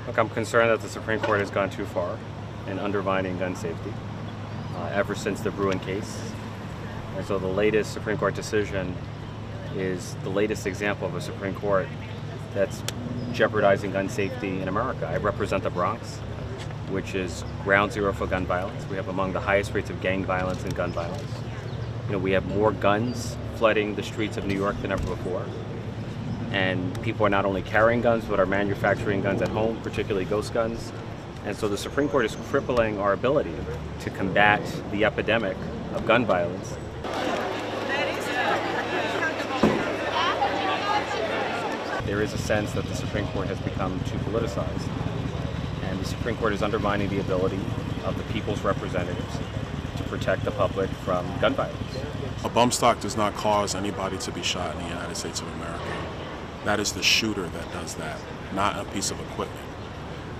Look, I'm concerned that the Supreme Court has gone too far in undermining gun safety ever since the Bruen case. And so the latest Supreme Court decision is the latest example of a Supreme Court that's jeopardizing gun safety in America. I represent the Bronx, which is ground zero for gun violence. We have among the highest rates of gang violence and gun violence. You know, we have more guns flooding the streets of New York than ever before. And people are not only carrying guns, but are manufacturing guns at home, particularly ghost guns. And so the Supreme Court is crippling our ability to combat the epidemic of gun violence. There is a sense that the Supreme Court has become too politicized. And the Supreme Court is undermining the ability of the people's representatives to protect the public from gun violence. A bump stock does not cause anybody to be shot in the United States of America. That is the shooter that does that, not a piece of equipment.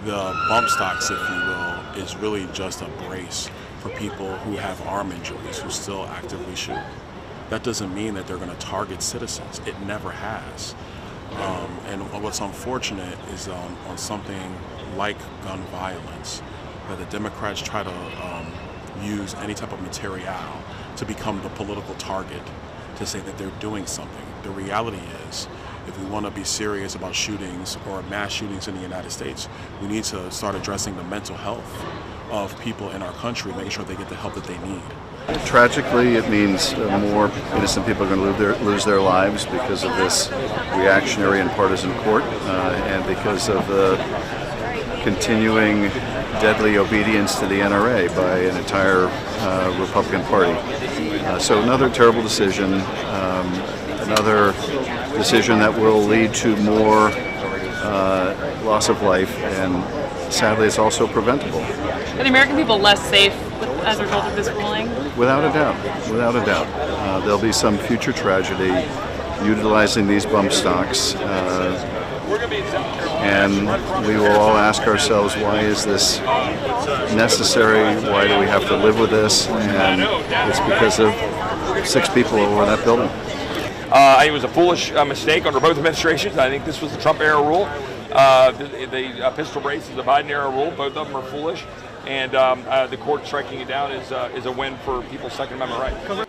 The bump stocks, if you will, is really just a brace for people who have arm injuries, who still actively shoot. That doesn't mean that they're going to target citizens. It never has. And what's unfortunate is on something like gun violence, that the Democrats try to use any type of material to become the political target, to say that they're doing something. The reality is, if we want to be serious about shootings or mass shootings in the United States, we need to start addressing the mental health of people in our country, making sure they get the help that they need. Tragically, it means more innocent people are going to lose their lives because of this reactionary and partisan court, and because of the continuing deadly obedience to the NRA by an entire Republican Party. So another terrible decision, another decision that will lead to more loss of life, and sadly it's also preventable. Are the American people less safe as a result of this ruling? Without a doubt, without a doubt. There'll be some future tragedy utilizing these bump stocks, and we will all ask ourselves, why is this necessary? Why do we have to live with this? And it's because of 6 people over that building. I think it was a foolish mistake under both administrations. I think this was the Trump-era rule. The pistol brace is the Biden-era rule. Both of them are foolish. And the court striking it down is a win for people's Second Amendment rights.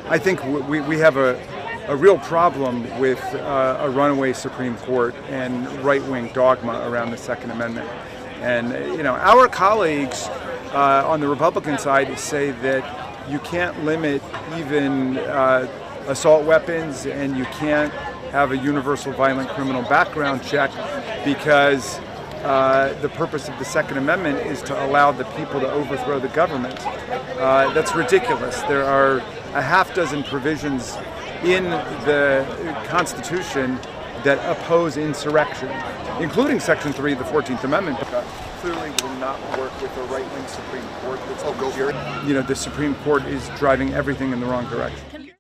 I think we have a real problem with a runaway Supreme Court and right-wing dogma around the Second Amendment. And our colleagues on the Republican side say that you can't limit even assault weapons, and you can't have a universal violent criminal background check because the purpose of the Second Amendment is to allow the people to overthrow the government. That's ridiculous. There are a half dozen provisions in the Constitution that oppose insurrection, including Section 3 of the 14th Amendment. Clearly will not work with a right-wing Supreme Court that's the Supreme Court is driving everything in the wrong direction.